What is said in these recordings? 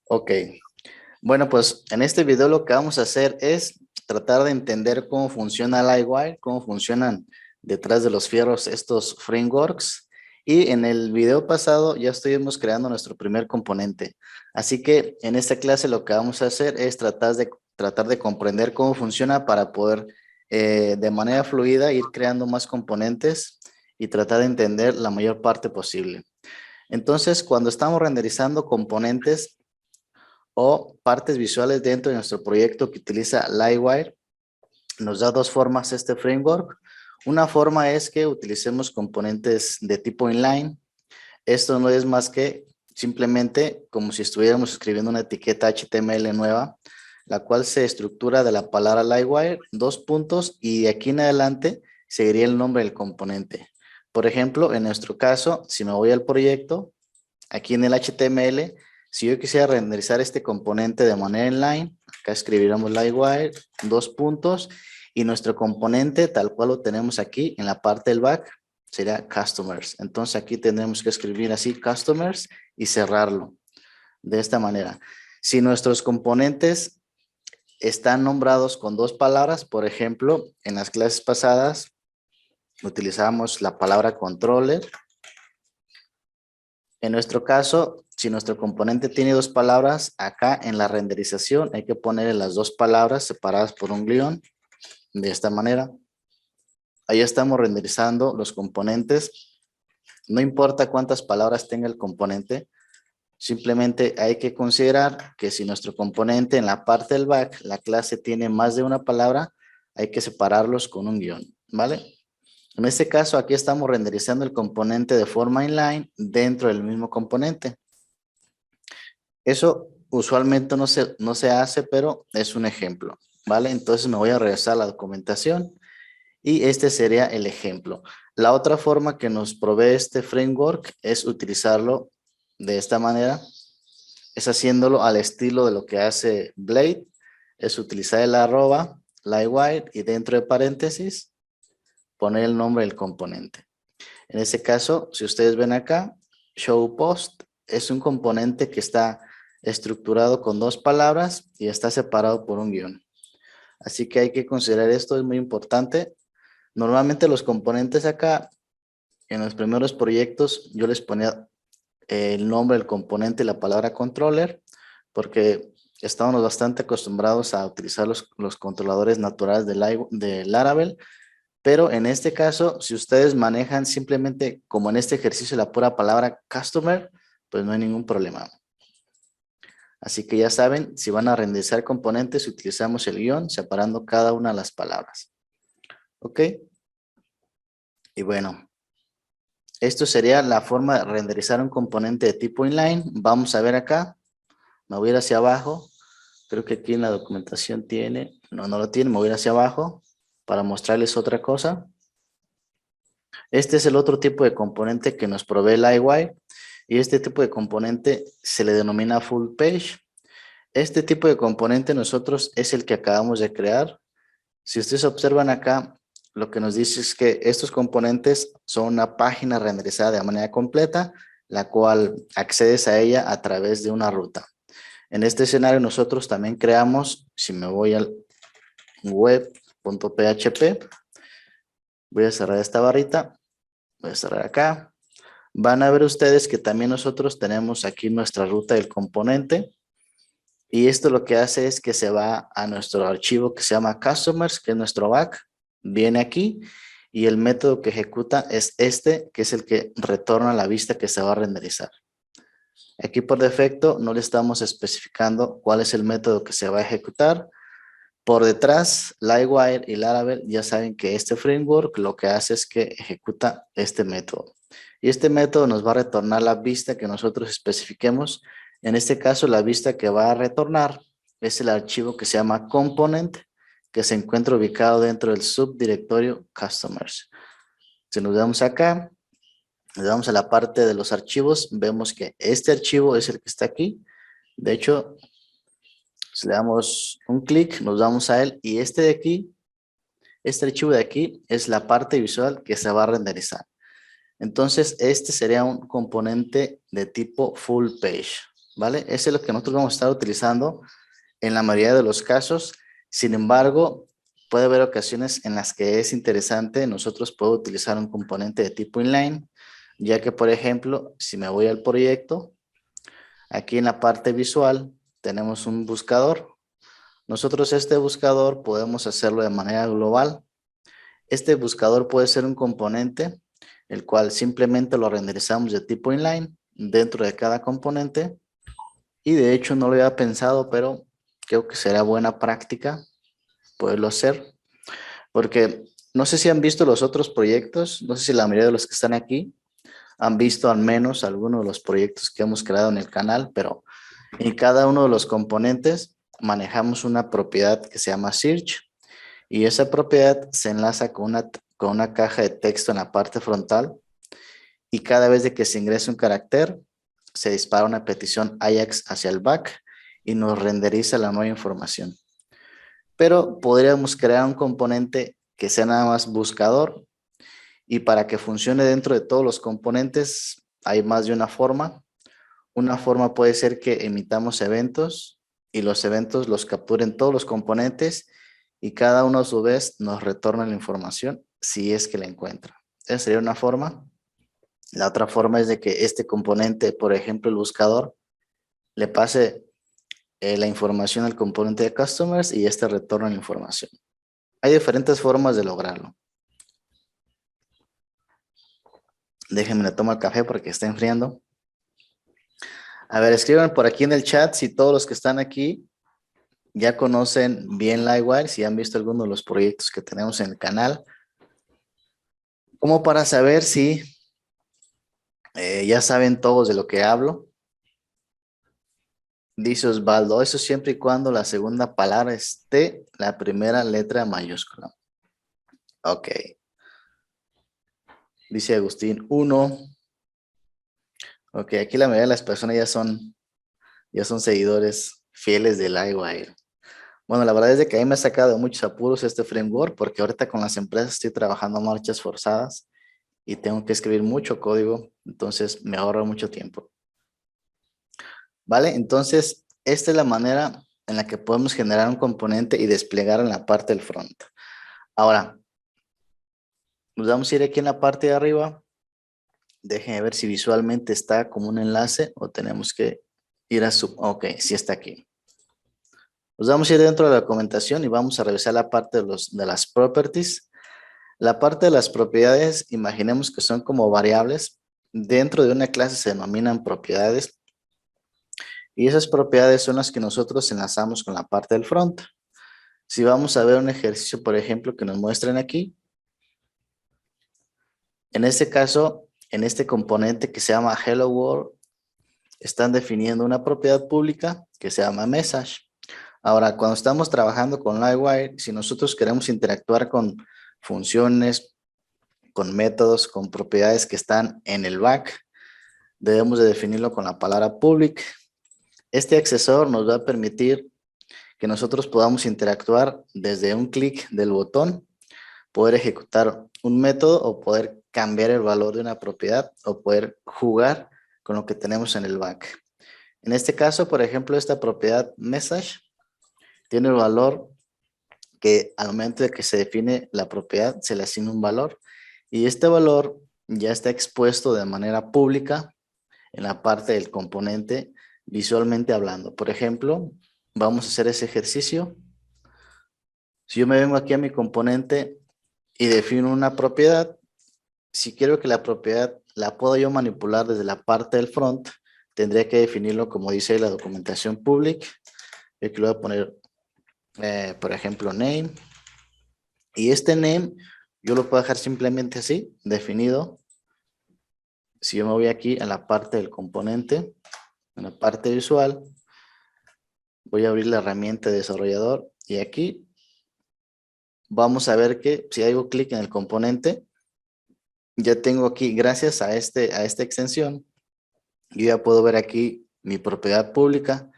Ok, bueno, pues en este video lo que vamos a hacer es tratar de entender cómo funciona Livewire, cómo funcionan detrás de los fierros estos frameworks. Y en el video pasado ya estuvimos creando nuestro primer componente. Así que en esta clase lo que vamos a hacer es tratar de comprender cómo funciona para poder de manera fluida ir creando más componentes y tratar de entender la mayor parte posible. Entonces, cuando estamos renderizando componentes o partes visuales dentro de nuestro proyecto que utiliza Livewire, nos da dos formas este framework. Una forma es que utilicemos componentes de tipo inline. Esto no es más que simplemente como si estuviéramos escribiendo una etiqueta HTML nueva, la cual se estructura de la palabra Livewire, dos puntos, y de aquí en adelante seguiría el nombre del componente. Por ejemplo, en nuestro caso, si me voy al proyecto, aquí en el HTML, si yo quisiera renderizar este componente de manera inline, acá escribiríamos Livewire, dos puntos, y nuestro componente, tal cual lo tenemos aquí en la parte del back, sería customers. Entonces aquí tendremos que escribir así customers y cerrarlo de esta manera. Si nuestros componentes están nombrados con dos palabras, por ejemplo, en las clases pasadas utilizamos la palabra controller. En nuestro caso, si nuestro componente tiene dos palabras, acá en la renderización hay que ponerle las dos palabras separadas por un guión, de esta manera. Ahí estamos renderizando los componentes. No importa cuántas palabras tenga el componente, simplemente hay que considerar que si nuestro componente en la parte del back, la clase tiene más de una palabra, hay que separarlos con un guión, ¿vale? En este caso, aquí estamos renderizando el componente de forma inline dentro del mismo componente. Eso usualmente no se hace, pero es un ejemplo, ¿vale? Entonces me voy a regresar a la documentación y este sería el ejemplo. La otra forma que nos provee este framework es utilizarlo de esta manera, es haciéndolo al estilo de lo que hace Blade, es utilizar el arroba, Livewire, y dentro de paréntesis poner el nombre del componente. En este caso, si ustedes ven acá, show post es un componente que está estructurado con dos palabras y está separado por un guión. Así que hay que considerar esto, es muy importante. Normalmente los componentes acá, en los primeros proyectos, yo les ponía el nombre del componente y la palabra controller, porque estábamos bastante acostumbrados a utilizar los controladores naturales de Laravel. Pero en este caso, si ustedes manejan simplemente, como en este ejercicio, la pura palabra customer, pues no hay ningún problema. Así que ya saben, si van a renderizar componentes, utilizamos el guión separando cada una de las palabras. ¿Ok? Y bueno, esto sería la forma de renderizar un componente de tipo inline. Vamos a ver acá. Me voy a ir hacia abajo. Creo que aquí en la documentación tiene, no lo tiene, me voy a ir hacia abajo para mostrarles otra cosa. Este es el otro tipo de componente que nos provee Livewire y este tipo de componente se le denomina full page. Este tipo de componente nosotros es el que acabamos de crear. Si ustedes observan acá, lo que nos dice es que estos componentes son una página renderizada de manera completa, la cual accedes a ella a través de una ruta. En este escenario nosotros también creamos, si me voy al web.php, voy a cerrar esta barrita, voy a cerrar acá. Van a ver ustedes que también nosotros tenemos aquí nuestra ruta del componente. Y esto lo que hace es que se va a nuestro archivo que se llama customers, que es nuestro back. Viene aquí y el método que ejecuta es este, que es el que retorna la vista que se va a renderizar. Aquí por defecto no le estamos especificando cuál es el método que se va a ejecutar. Por detrás, Livewire y Laravel ya saben que este framework lo que hace es que ejecuta este método. Y este método nos va a retornar la vista que nosotros especifiquemos. En este caso, la vista que va a retornar es el archivo que se llama component, que se encuentra ubicado dentro del subdirectorio customers. Si nos damos acá, le damos a la parte de los archivos, vemos que este archivo es el que está aquí. De hecho, si le damos un clic, nos vamos a él y este de aquí, este archivo de aquí es la parte visual que se va a renderizar. Entonces, este sería un componente de tipo full page, ¿vale? Ese es lo que nosotros vamos a estar utilizando en la mayoría de los casos. Sin embargo, puede haber ocasiones en las que es interesante nosotros poder utilizar un componente de tipo inline, ya que, por ejemplo, si me voy al proyecto, aquí en la parte visual tenemos un buscador. Nosotros este buscador podemos hacerlo de manera global. Este buscador puede ser un componente, el cual simplemente lo renderizamos de tipo inline dentro de cada componente. Y de hecho no lo había pensado, pero creo que será buena práctica poderlo hacer. Porque no sé si han visto los otros proyectos, no sé si la mayoría de los que están aquí han visto al menos algunos de los proyectos que hemos creado en el canal, pero en cada uno de los componentes manejamos una propiedad que se llama search y esa propiedad se enlaza con una caja de texto en la parte frontal y cada vez de que se ingrese un carácter, se dispara una petición AJAX hacia el back y nos renderiza la nueva información. Pero podríamos crear un componente que sea nada más buscador y para que funcione dentro de todos los componentes hay más de una forma. Una forma puede ser que emitamos eventos y los eventos los capturen todos los componentes y cada uno a su vez nos retorna la información si es que la encuentra. Esa sería una forma. La otra forma es de que este componente, por ejemplo, el buscador, le pase la información al componente de customers y este retorna la información. Hay diferentes formas de lograrlo. Déjenme le tomo el café porque está enfriando. A ver, escriban por aquí en el chat si todos los que están aquí ya conocen bien Livewire, si han visto alguno de los proyectos que tenemos en el canal. Como para saber si ya saben todos de lo que hablo. Dice Osvaldo, eso siempre y cuando la segunda palabra esté la primera letra mayúscula. Ok. Dice Agustín, 1. Ok, aquí la mayoría de las personas ya son seguidores fieles de Livewire. Bueno, la verdad es de que a mí me ha sacado de muchos apuros este framework porque ahorita con las empresas estoy trabajando marchas forzadas y tengo que escribir mucho código, entonces me ahorra mucho tiempo. ¿Vale? Entonces, esta es la manera en la que podemos generar un componente y desplegar en la parte del front. Ahora, nos vamos a ir aquí en la parte de arriba. Déjenme ver si visualmente está como un enlace o tenemos que ir a su... Ok, sí está aquí. Nos vamos a ir dentro de la documentación y vamos a revisar la parte de las properties. La parte de las propiedades, imaginemos que son como variables. Dentro de una clase se denominan propiedades y esas propiedades son las que nosotros enlazamos con la parte del front. Si vamos a ver un ejercicio, por ejemplo, que nos muestren aquí, en este caso, en este componente que se llama Hello World, están definiendo una propiedad pública que se llama Message. Ahora, cuando estamos trabajando con Livewire, si nosotros queremos interactuar con funciones, con métodos, con propiedades que están en el back, debemos de definirlo con la palabra public. Este accesor nos va a permitir que nosotros podamos interactuar desde un clic del botón, poder ejecutar un método o poder cambiar el valor de una propiedad o poder jugar con lo que tenemos en el back. En este caso, por ejemplo, esta propiedad message tiene el valor que al momento de que se define la propiedad se le asigna un valor y este valor ya está expuesto de manera pública en la parte del componente visualmente hablando. Por ejemplo, vamos a hacer ese ejercicio. Si yo me vengo aquí a mi componente y defino una propiedad, si quiero que la propiedad la puedo yo manipular desde la parte del front, tendría que definirlo como dice la documentación public. Aquí le voy a poner, por ejemplo, name. Y este name yo lo puedo dejar simplemente así, definido. Si yo me voy aquí a la parte del componente, en la parte visual, voy a abrir la herramienta de desarrollador y aquí vamos a ver que si hago clic en el componente, ya tengo aquí, gracias a esta extensión, yo ya puedo ver aquí mi propiedad pública.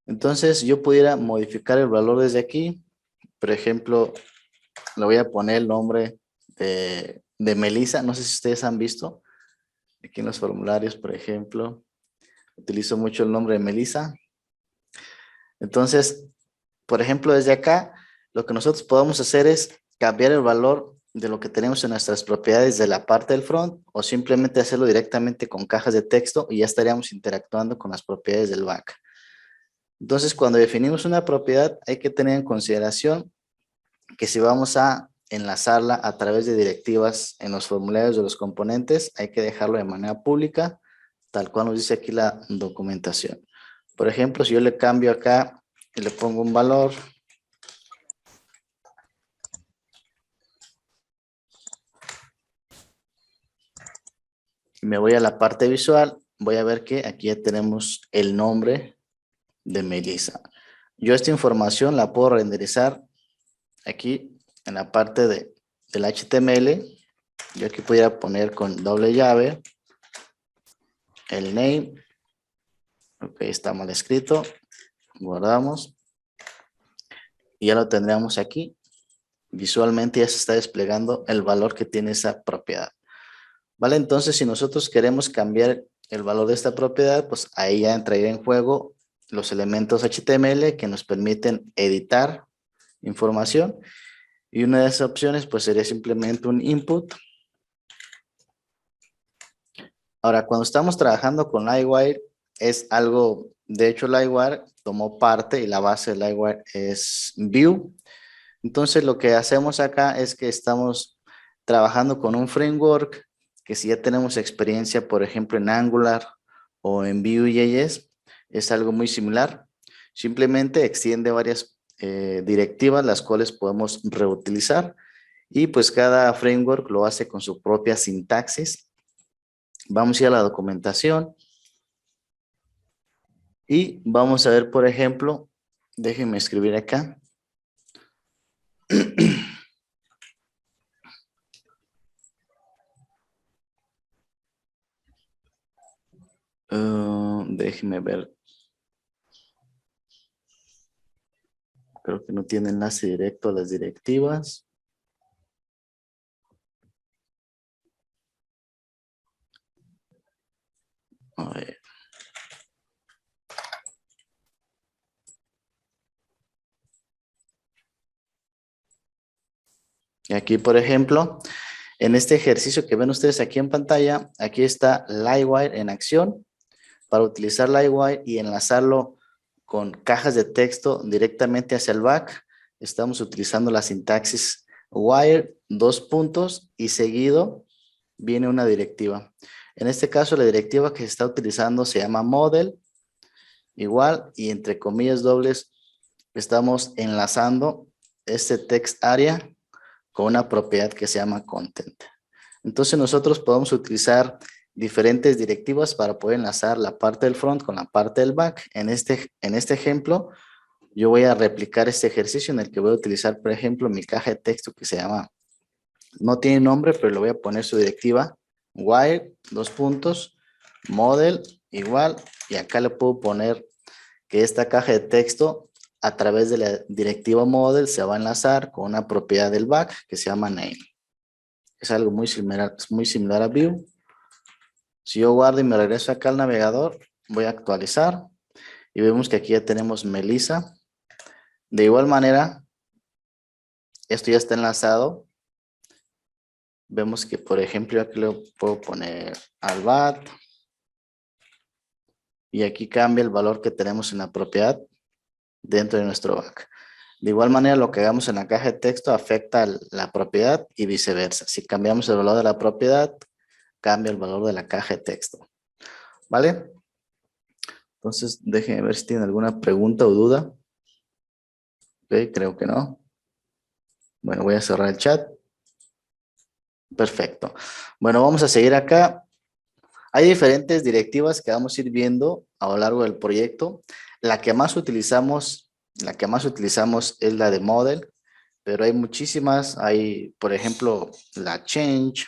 Entonces yo pudiera modificar el valor desde aquí. Por ejemplo, le voy a poner el nombre de Melissa. No sé si ustedes han visto. Aquí en los formularios, por ejemplo, utilizo mucho el nombre de Melissa. Entonces, por ejemplo, desde acá, lo que nosotros podemos hacer es cambiar el valor de lo que tenemos en nuestras propiedades de la parte del front o simplemente hacerlo directamente con cajas de texto y ya estaríamos interactuando con las propiedades del back. Entonces, cuando definimos una propiedad, hay que tener en consideración que si vamos a enlazarla a través de directivas en los formularios de los componentes, hay que dejarlo de manera pública, tal cual nos dice aquí la documentación. Por ejemplo, si yo le cambio acá y le pongo un valor, y me voy a la parte visual, voy a ver que aquí ya tenemos el nombre de Melissa. Yo esta información la puedo renderizar aquí en la parte del HTML. Yo aquí pudiera poner con doble llave el name. Ok, está mal escrito. Guardamos. Y ya lo tendríamos aquí. Visualmente ya se está desplegando el valor que tiene esa propiedad. ¿Vale? Entonces, si nosotros queremos cambiar el valor de esta propiedad, pues ahí ya entraría en juego los elementos HTML que nos permiten editar información. Y una de esas opciones, pues sería simplemente un input. Ahora, cuando estamos trabajando con Livewire, es algo, de hecho, Livewire tomó parte y la base de Livewire es Vue. Entonces, lo que hacemos acá es que estamos trabajando con un framework que si ya tenemos experiencia, por ejemplo, en Angular o en Vue.js, es algo muy similar. Simplemente extiende varias directivas, las cuales podemos reutilizar. Y pues cada framework lo hace con su propia sintaxis. Vamos a ir a la documentación. Y vamos a ver, por ejemplo, déjenme escribir acá. Déjenme ver. Creo que no tiene enlace directo a las directivas. A ver. Y aquí, por ejemplo, en este ejercicio que ven ustedes aquí en pantalla, aquí está Livewire en acción. Para utilizar Livewire y enlazarlo con cajas de texto directamente hacia el back, estamos utilizando la sintaxis wire, dos puntos y seguido viene una directiva. En este caso, la directiva que se está utilizando se llama model, igual, y entre comillas dobles, estamos enlazando este text area con una propiedad que se llama content. Entonces nosotros podemos utilizar diferentes directivas para poder enlazar la parte del front con la parte del back. En este ejemplo, yo voy a replicar este ejercicio en el que voy a utilizar, por ejemplo, mi caja de texto que se llama, no tiene nombre, pero le voy a poner su directiva, wire, dos puntos, model, igual, y acá le puedo poner que esta caja de texto a través de la directiva model se va a enlazar con una propiedad del back que se llama name. Es algo muy similar a Vue. Si yo guardo y me regreso acá al navegador, voy a actualizar y vemos que aquí ya tenemos Melissa. De igual manera, esto ya está enlazado. Vemos que, por ejemplo, aquí le puedo poner al bat y aquí cambia el valor que tenemos en la propiedad dentro de nuestro back. De igual manera, lo que hagamos en la caja de texto afecta la propiedad y viceversa. Si cambiamos el valor de la propiedad, cambia el valor de la caja de texto. ¿Vale? Entonces, déjenme ver si tienen alguna pregunta o duda. Ok, creo que no. Bueno, voy a cerrar el chat. Perfecto. Bueno, vamos a seguir acá. Hay diferentes directivas que vamos a ir viendo a lo largo del proyecto. La que más utilizamos es la de model, pero hay muchísimas. Hay, por ejemplo, la change.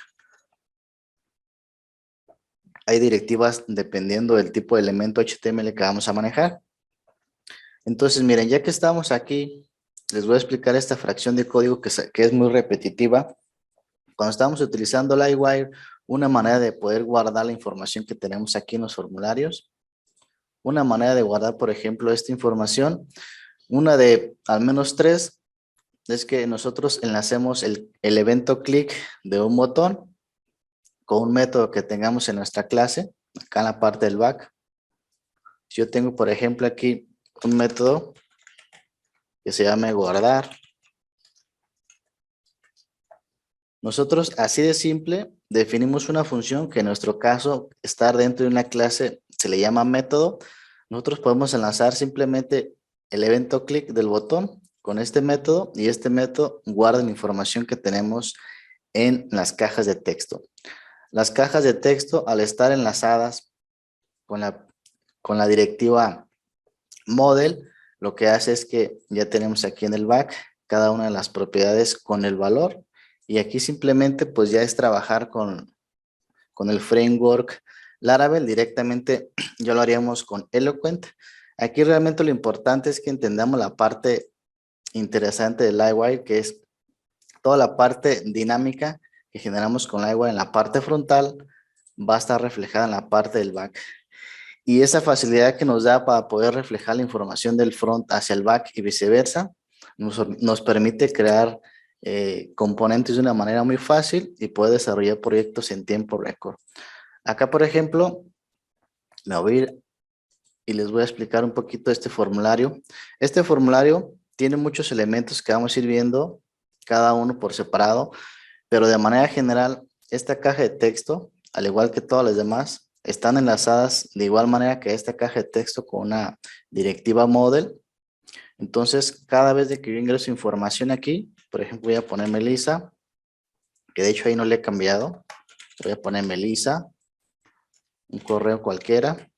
Hay directivas dependiendo del tipo de elemento HTML que vamos a manejar. Entonces, miren, ya que estamos aquí, les voy a explicar esta fracción de código que es muy repetitiva. Cuando estamos utilizando Livewire, una manera de poder guardar la información que tenemos aquí en los formularios, una manera de guardar, por ejemplo, esta información, una de al menos tres, es que nosotros enlacemos el evento clic de un botón con un método que tengamos en nuestra clase, acá en la parte del back. Si yo tengo, por ejemplo, aquí un método que se llame guardar. Nosotros, así de simple, definimos una función que en nuestro caso, estar dentro de una clase, se le llama método. Nosotros podemos enlazar simplemente el evento clic del botón con este método y este método guarda la información que tenemos en las cajas de texto. Las cajas de texto, al estar enlazadas con la directiva model, lo que hace es que ya tenemos aquí en el back cada una de las propiedades con el valor y aquí simplemente pues ya es trabajar con el framework Laravel directamente. Ya lo haríamos con Eloquent. Aquí realmente lo importante es que entendamos la parte interesante de Livewire, que es toda la parte dinámica que generamos con Livewire en la parte frontal va a estar reflejada en la parte del back. Y esa facilidad que nos da para poder reflejar la información del front hacia el back y viceversa, nos permite crear componentes de una manera muy fácil y poder desarrollar proyectos en tiempo récord. Acá, por ejemplo, me voy a ir y les voy a explicar un poquito este formulario. Este formulario tiene muchos elementos que vamos a ir viendo cada uno por separado, pero de manera general, esta caja de texto, al igual que todas las demás, están enlazadas de igual manera que esta caja de texto con una directiva model. Entonces, cada vez de que yo ingreso información aquí, por ejemplo, voy a poner Melissa, que de hecho ahí no le he cambiado. Voy a poner Melissa, un correo cualquiera.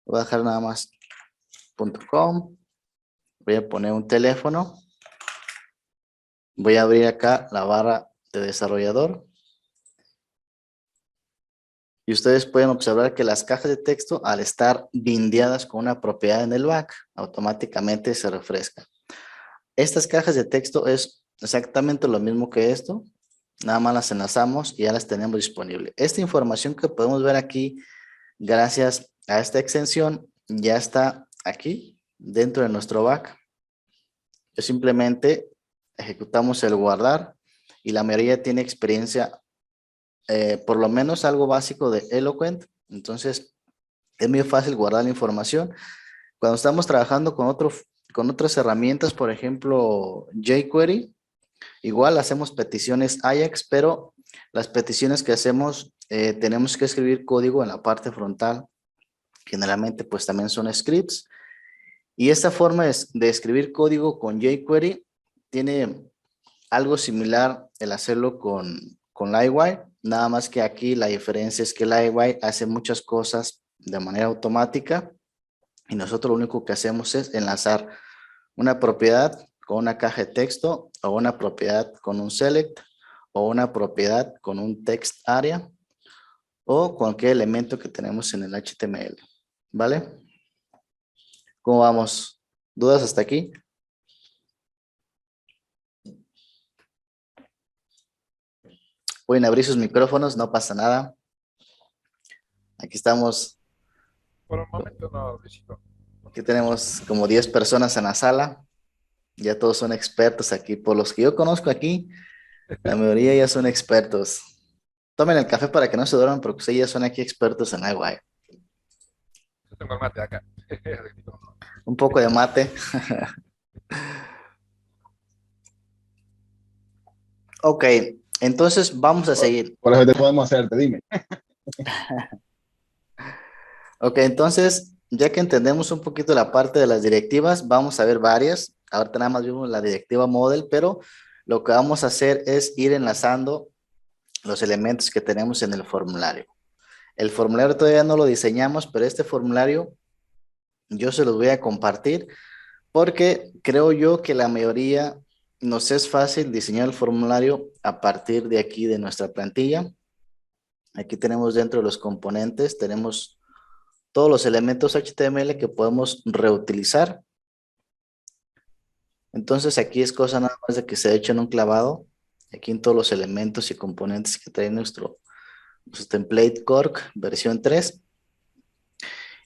Voy a dejar nada más .com. Voy a poner un teléfono. Voy a abrir acá la barra de desarrollador. Y ustedes pueden observar que las cajas de texto, al estar bindeadas con una propiedad en el back, automáticamente se refrescan. Estas cajas de texto es exactamente lo mismo que esto. Nada más las enlazamos y ya las tenemos disponibles. Esta información que podemos ver aquí, gracias a esta extensión, ya está aquí dentro de nuestro back. Yo simplemente ejecutamos el guardar y la mayoría tiene experiencia, por lo menos algo básico de Eloquent. Entonces, es muy fácil guardar la información. Cuando estamos trabajando con otras herramientas, por ejemplo, jQuery, igual hacemos peticiones Ajax, pero las peticiones que hacemos, tenemos que escribir código en la parte frontal. Generalmente, pues también son scripts. Y esta forma de escribir código con jQuery tiene algo similar el hacerlo con Livewire, nada más que aquí la diferencia es que Livewire hace muchas cosas de manera automática y nosotros lo único que hacemos es enlazar una propiedad con una caja de texto o una propiedad con un select o una propiedad con un text area o cualquier elemento que tenemos en el HTML, ¿vale? ¿Cómo vamos? ¿Dudas hasta aquí? Pueden abrir sus micrófonos, no pasa nada. Aquí estamos. Por el momento no, Luisito. Aquí tenemos como 10 personas en la sala. Ya todos son expertos aquí. Por los que yo conozco aquí, la mayoría ya son expertos. Tomen el café para que no se duerman porque ustedes ya son aquí expertos en agua. Yo tengo el mate acá. Un poco de mate. Ok, entonces vamos a seguir. Por eso te podemos hacerte, dime. Ok, entonces, ya que entendemos un poquito la parte de las directivas, vamos a ver varias. Ahorita nada más vimos la directiva model, pero lo que vamos a hacer es ir enlazando los elementos que tenemos en el formulario. El formulario todavía no lo diseñamos, pero este formulario yo se los voy a compartir porque creo yo que la mayoría nos es fácil diseñar el formulario a partir de aquí de nuestra plantilla. Aquí tenemos dentro de los componentes, tenemos todos los elementos HTML que podemos reutilizar. Entonces aquí es cosa nada más de que se echen un clavado aquí en todos los elementos y componentes que trae nuestro template Cork versión 3.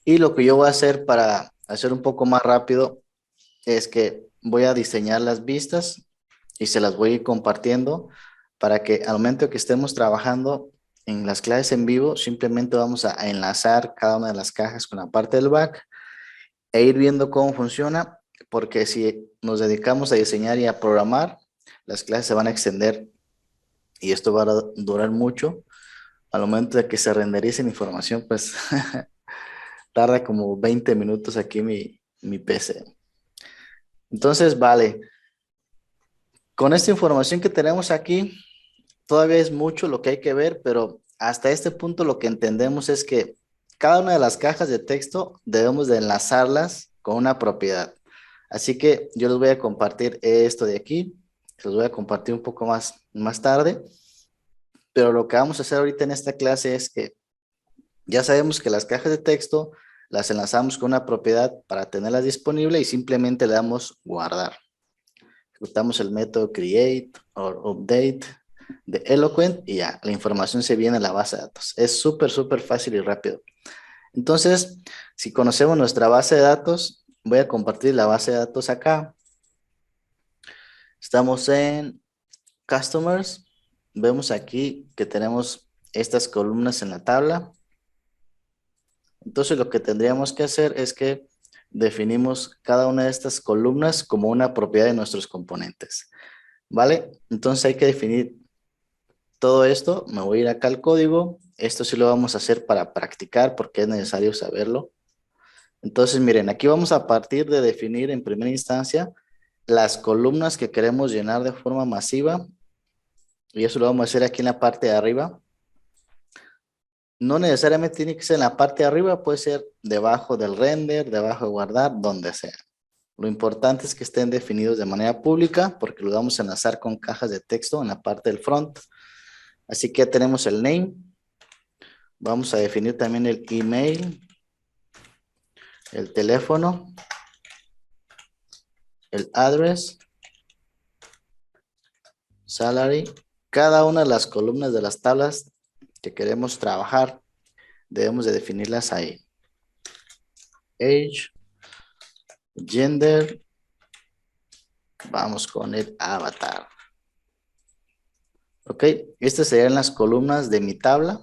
Y lo que yo voy a hacer para hacer un poco más rápido es que voy a diseñar las vistas y se las voy a ir compartiendo para que al momento que estemos trabajando en las clases en vivo, simplemente vamos a enlazar cada una de las cajas con la parte del back e ir viendo cómo funciona, porque si nos dedicamos a diseñar y a programar, las clases se van a extender y esto va a durar mucho. Al momento de que se renderice la información, pues tarda como 20 minutos aquí mi PC. Entonces, vale, con esta información que tenemos aquí, todavía es mucho lo que hay que ver, pero hasta este punto lo que entendemos es que cada una de las cajas de texto debemos de enlazarlas con una propiedad. Así que yo les voy a compartir esto de aquí, les voy a compartir un poco más tarde, pero lo que vamos a hacer ahorita en esta clase es que ya sabemos que las cajas de texto las enlazamos con una propiedad para tenerlas disponibles y simplemente le damos guardar. Ejecutamos el método create o update de Eloquent y ya, la información se viene a la base de datos. Es súper fácil y rápido. Entonces, si conocemos nuestra base de datos, voy a compartir la base de datos acá. Estamos en Customers. Vemos aquí que tenemos estas columnas en la tabla. Entonces, lo que tendríamos que hacer es que definimos cada una de estas columnas como una propiedad de nuestros componentes. ¿Vale? Entonces hay que definir todo esto. Me voy a ir acá al código. Esto sí lo vamos a hacer para practicar porque es necesario saberlo. Entonces, miren, aquí vamos a partir de definir en primera instancia las columnas que queremos llenar de forma masiva. Y eso lo vamos a hacer aquí en la parte de arriba. No necesariamente tiene que ser en la parte de arriba, puede ser debajo del render, debajo de guardar, donde sea. Lo importante es que estén definidos de manera pública porque lo vamos a enlazar con cajas de texto en la parte del front. Así que ya tenemos el name. Vamos a definir también el email, el teléfono, el address, salary. Cada una de las columnas de las tablas que queremos trabajar, debemos de definirlas ahí. Age, gender, vamos con el avatar. Ok, estas serían las columnas de mi tabla.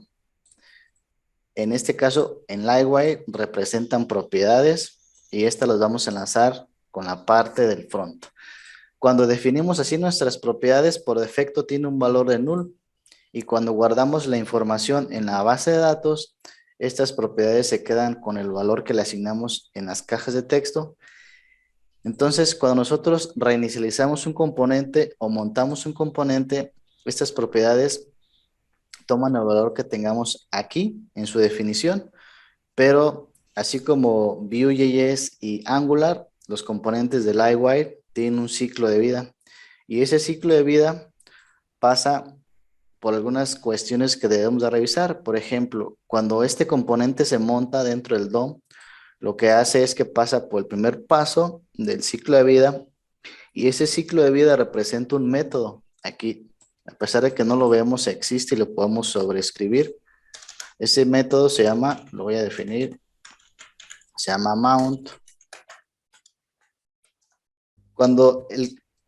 En este caso, en Livewire representan propiedades y estas las vamos a enlazar con la parte del front. Cuando definimos así nuestras propiedades, por defecto tiene un valor de null. Y cuando guardamos la información en la base de datos, estas propiedades se quedan con el valor que le asignamos en las cajas de texto. Entonces, cuando nosotros reinicializamos un componente o montamos un componente, estas propiedades toman el valor que tengamos aquí en su definición, pero así como Vue.js y Angular, los componentes de Livewire tienen un ciclo de vida. Y ese ciclo de vida pasa por algunas cuestiones que debemos de revisar. Por ejemplo, cuando este componente se monta dentro del DOM, lo que hace es que pasa por el primer paso del ciclo de vida y ese ciclo de vida representa un método. Aquí, a pesar de que no lo vemos, existe y lo podemos sobreescribir. Ese método se llama, lo voy a definir, se llama mount.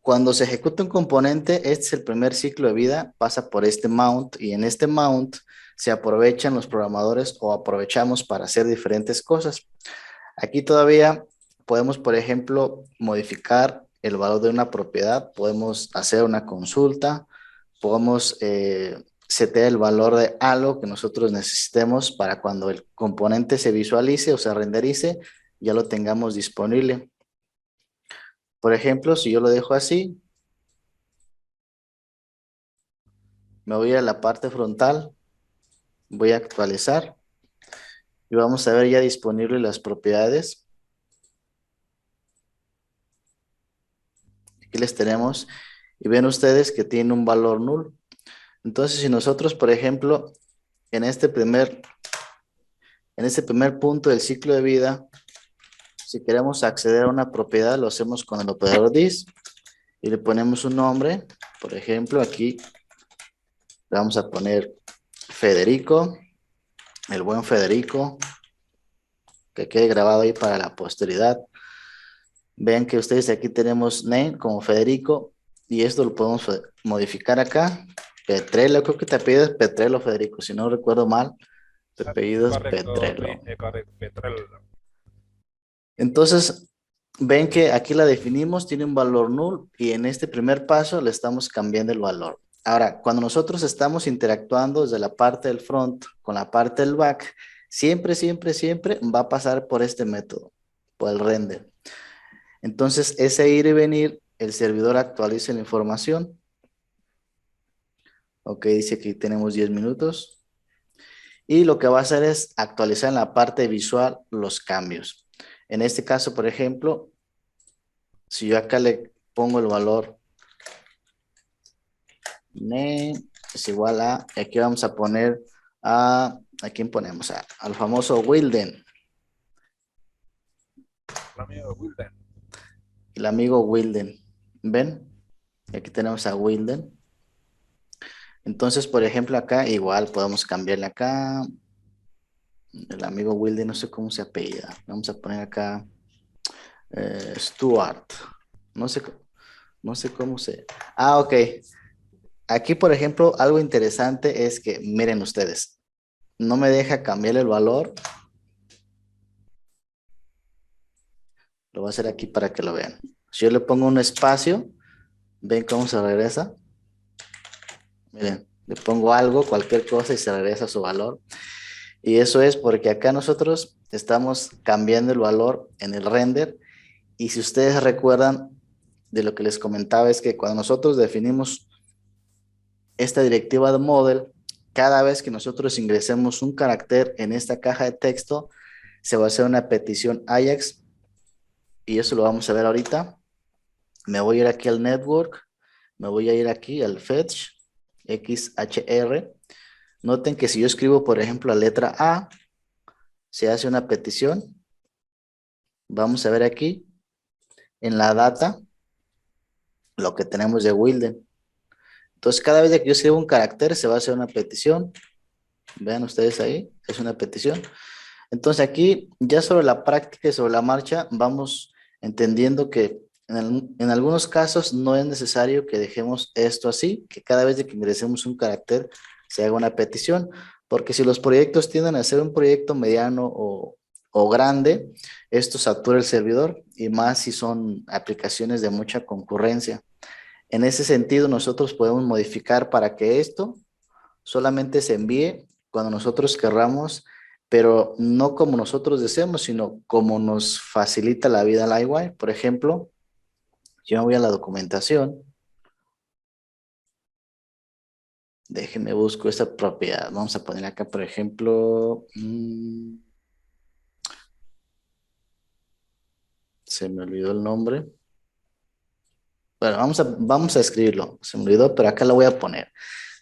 Cuando se ejecuta un componente, este es el primer ciclo de vida, pasa por este mount y en este mount se aprovechan los programadores o aprovechamos para hacer diferentes cosas. Aquí todavía podemos, por ejemplo, modificar el valor de una propiedad, podemos hacer una consulta, podemos setear el valor de algo que nosotros necesitemos para cuando el componente se visualice o se renderice, ya lo tengamos disponible. Por ejemplo, si yo lo dejo así, me voy a la parte frontal, voy a actualizar y vamos a ver ya disponibles las propiedades. Aquí les tenemos y ven ustedes que tiene un valor null. Entonces, si nosotros, por ejemplo, en este primer punto del ciclo de vida, si queremos acceder a una propiedad, lo hacemos con el operador this y le ponemos un nombre Por ejemplo, aquí le vamos a poner Federico, el buen Federico, que quede grabado ahí para la posteridad. Vean que ustedes aquí tenemos name como Federico y esto lo podemos modificar acá. Petrello, creo que te apellidas Petrello, Federico, si no recuerdo mal, te apellidas Correcto, Petrello. correcto, Petrel. Entonces, ven que aquí la definimos, tiene un valor null y en este primer paso le estamos cambiando el valor. Ahora, cuando nosotros estamos interactuando desde la parte del front con la parte del back, siempre, siempre, siempre va a pasar por este método, por el render. Entonces, ese ir y venir, el servidor actualiza la información. Ok, dice que tenemos 10 minutos. Y lo que va a hacer es actualizar en la parte visual los cambios. En este caso, por ejemplo, si yo acá le pongo el valor name es igual a, aquí vamos a poner ¿a quién ponemos? Al famoso Wilden, El amigo Wilden. el amigo Wilden. ¿Ven? Aquí tenemos a Wilden. Entonces, por ejemplo, acá igual podemos cambiarle acá. El amigo Wilden, no sé cómo se apellida. Vamos a poner acá Stuart. No sé, no sé cómo se... Ah, ok. Aquí, por ejemplo, algo interesante es que, miren ustedes, no me deja cambiar el valor. Lo voy a hacer aquí para que lo vean. Si yo le pongo un espacio, ven cómo se regresa. Miren, le pongo algo, cualquier cosa y se regresa su valor. Y eso es porque acá nosotros estamos cambiando el valor en el render. Y si ustedes recuerdan de lo que les comentaba es que cuando nosotros definimos esta directiva de model, cada vez que nosotros ingresemos un carácter en esta caja de texto, se va a hacer una petición Ajax y eso lo vamos a ver ahorita. Me voy a ir aquí al network, me voy a ir aquí al fetch XHR. Noten que si yo escribo, por ejemplo, la letra A, se hace una petición. Vamos a ver aquí en la data lo que tenemos de Wilden. Entonces, cada vez que yo escribo un carácter, se va a hacer una petición. Vean ustedes ahí, es una petición. Entonces aquí, ya sobre la práctica y sobre la marcha, vamos entendiendo que en algunos casos no es necesario que dejemos esto así, que cada vez que ingresemos un carácter se haga una petición, porque si los proyectos tienden a ser un proyecto mediano o grande, esto satura el servidor y más si son aplicaciones de mucha concurrencia. En ese sentido, nosotros podemos modificar para que esto solamente se envíe cuando nosotros querramos, pero no como nosotros deseamos, sino como nos facilita la vida Livewire. Por ejemplo, yo me voy a la documentación. Déjenme busco esta propiedad. Vamos a poner acá, por ejemplo, se me olvidó el nombre. Bueno, vamos a escribirlo. Se me olvidó, pero acá lo voy a poner.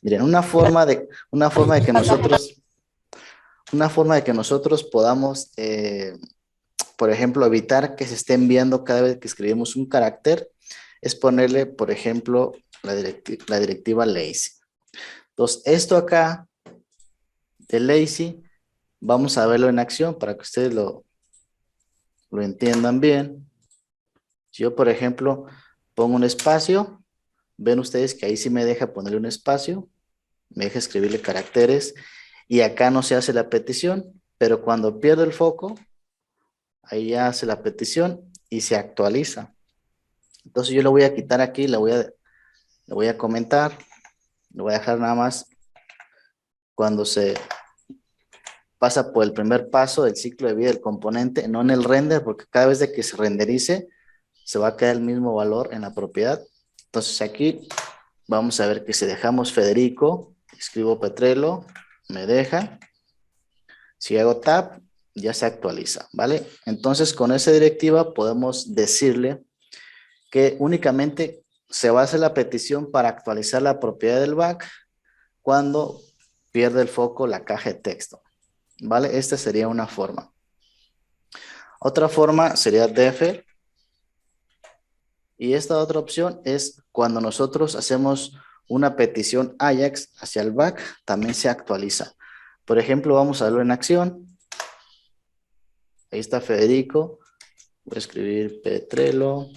Miren, una forma de que nosotros podamos por ejemplo, evitar que se esté enviando cada vez que escribimos un carácter, es ponerle, por ejemplo, la directiva lazy. Entonces, esto acá de lazy, vamos a verlo en acción para que ustedes lo entiendan bien. Si yo, por ejemplo, pongo un espacio, ven ustedes que ahí sí me deja ponerle un espacio, me deja escribirle caracteres y acá no se hace la petición, pero cuando pierdo el foco, ahí ya hace la petición y se actualiza. Entonces yo lo voy a quitar aquí, le voy a comentar, le voy a dejar nada más cuando se pasa por el primer paso del ciclo de vida del componente, no en el render, porque cada vez de que se renderice, se va a quedar el mismo valor en la propiedad. Entonces aquí vamos a ver que si dejamos Federico, escribo Petrelo, me deja. Si hago tab, ya se actualiza, ¿vale? Entonces con esa directiva podemos decirle que únicamente se va a hacer la petición para actualizar la propiedad del back cuando pierde el foco la caja de texto, ¿vale? Esta sería una forma. Otra forma sería defer. Y esta otra opción es cuando nosotros hacemos una petición Ajax hacia el back, también se actualiza. Por ejemplo, vamos a verlo en acción. Ahí está Federico. Voy a escribir Petrelo.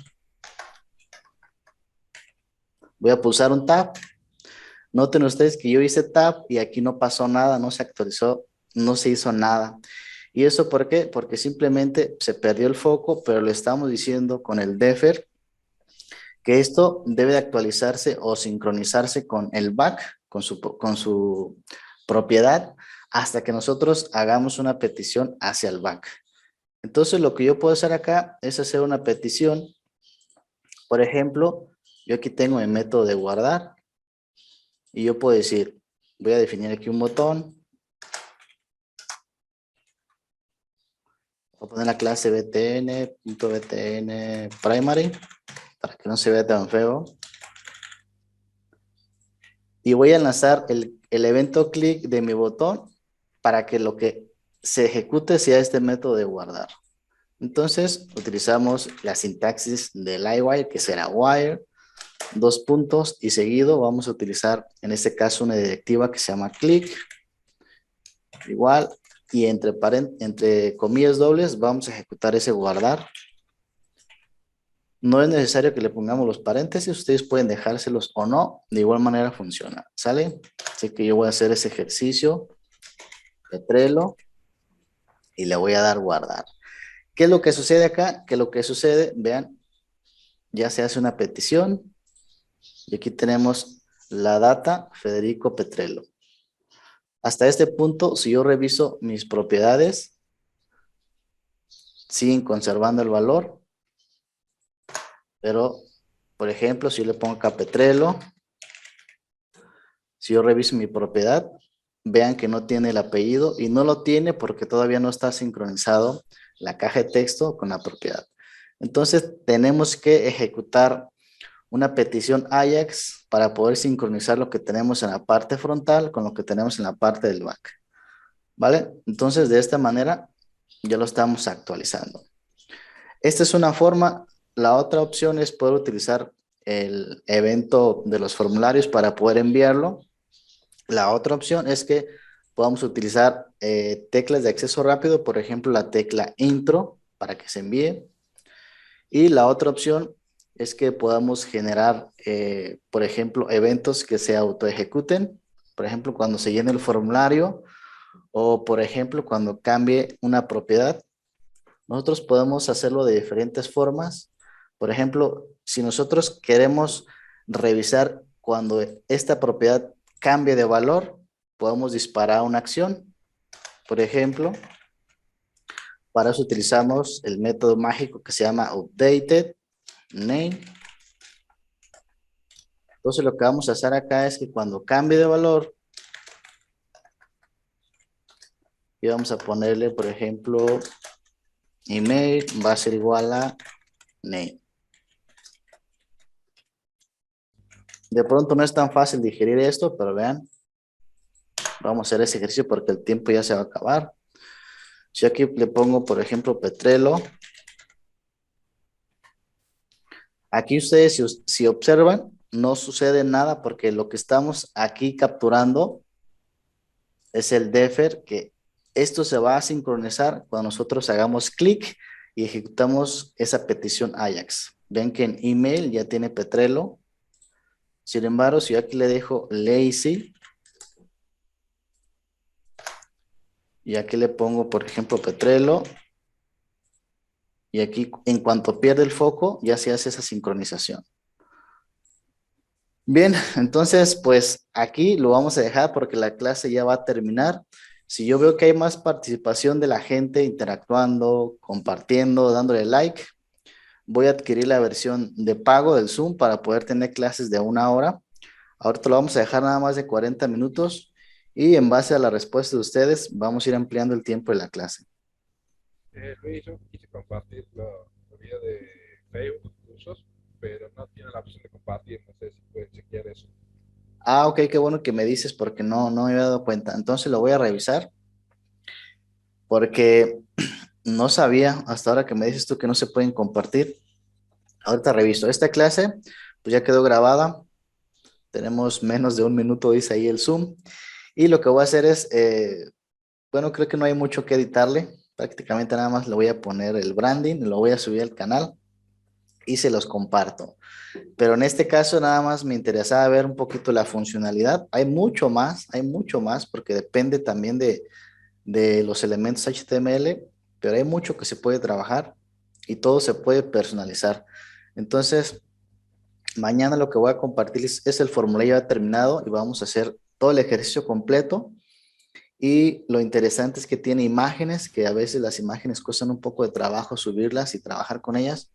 Voy a pulsar un tab. Noten ustedes que yo hice tab y aquí no pasó nada, no se actualizó, no se hizo nada. ¿Y eso por qué? Porque simplemente se perdió el foco, pero le estamos diciendo con el defer que esto debe de actualizarse o sincronizarse con el back, con su propiedad, hasta que nosotros hagamos una petición hacia el back. Entonces, lo que yo puedo hacer acá es hacer una petición. Por ejemplo, yo aquí tengo mi método de guardar y yo puedo decir, voy a definir aquí un botón. Voy a poner la clase btn.btn primary para que no se vea tan feo. Y voy a lanzar el evento click de mi botón para que lo que se ejecute sea este método de guardar. Entonces, utilizamos la sintaxis del iWire, que será wire, dos puntos, y seguido vamos a utilizar, en este caso, una directiva que se llama click, igual, y entre comillas dobles vamos a ejecutar ese guardar. No es necesario que le pongamos los paréntesis, ustedes pueden dejárselos o no, de igual manera funciona, ¿sale? Así que yo voy a hacer ese ejercicio de Trello y le voy a dar guardar. ¿Qué es lo que sucede acá? Que lo que sucede, vean, ya se hace una petición y aquí tenemos la data Federico Petrello. Hasta este punto, si yo reviso mis propiedades, siguen conservando el valor, pero, por ejemplo, si yo le pongo acá Petrello, si yo reviso mi propiedad, vean que no tiene el apellido y no lo tiene porque todavía no está sincronizado la caja de texto con la propiedad. Entonces, tenemos que ejecutar una petición Ajax para poder sincronizar lo que tenemos en la parte frontal con lo que tenemos en la parte del back. ¿Vale? Entonces, de esta manera, ya lo estamos actualizando. Esta es una forma. La otra opción es poder utilizar el evento de los formularios para poder enviarlo. La otra opción es que podamos utilizar teclas de acceso rápido, por ejemplo, la tecla intro para que se envíe. Y la otra opción es que podamos generar, por ejemplo, eventos que se autoejecuten, por ejemplo, cuando se llene el formulario o, por ejemplo, cuando cambie una propiedad. Nosotros podemos hacerlo de diferentes formas. Por ejemplo, si nosotros queremos revisar cuando esta propiedad cambie de valor, podemos disparar una acción. Por ejemplo, para eso utilizamos el método mágico que se llama updated name. Entonces lo que vamos a hacer acá es que cuando cambie de valor, y vamos a ponerle, por ejemplo, email va a ser igual a name. De pronto no es tan fácil digerir esto, pero vean, vamos a hacer ese ejercicio porque el tiempo ya se va a acabar. Si aquí le pongo, por ejemplo, Petrelo, aquí ustedes si observan, no sucede nada porque lo que estamos aquí capturando es el defer, que esto se va a sincronizar cuando nosotros hagamos clic y ejecutamos esa petición Ajax. Ven que en email ya tiene Petrelo. Sin embargo, si yo aquí le dejo lazy y aquí le pongo, por ejemplo, Petrelo, y aquí en cuanto pierde el foco ya se hace esa sincronización. Bien, entonces pues aquí lo vamos a dejar porque la clase ya va a terminar. Si yo veo que hay más participación de la gente interactuando, compartiendo, dándole like, voy a adquirir la versión de pago del Zoom para poder tener clases de 1 hora. Ahorita lo vamos a dejar nada más de 40 minutos y en base a la respuesta de ustedes vamos a ir ampliando el tiempo de la clase. Luis, yo quise compartirlo vía de Facebook, cursos, pero no tiene la opción de compartir. No sé si pueden chequear eso. Ah, ok, qué bueno que me dices porque no me había dado cuenta. Entonces lo voy a revisar porque no sabía hasta ahora que me dices tú que no se pueden compartir. Ahorita reviso. Esta clase pues ya quedó grabada. Tenemos menos de un minuto, dice ahí el Zoom. Y lo que voy a hacer es, bueno, creo que no hay mucho que editarle. Prácticamente nada más le voy a poner el branding, lo voy a subir al canal y se los comparto. Pero en este caso nada más me interesaba ver un poquito la funcionalidad. Hay mucho más, porque depende también de los elementos HTML, pero hay mucho que se puede trabajar y todo se puede personalizar. Entonces, mañana lo que voy a compartir es el formulario ya terminado y vamos a hacer todo el ejercicio completo. Y lo interesante es que tiene imágenes, que a veces las imágenes cuestan un poco de trabajo subirlas y trabajar con ellas.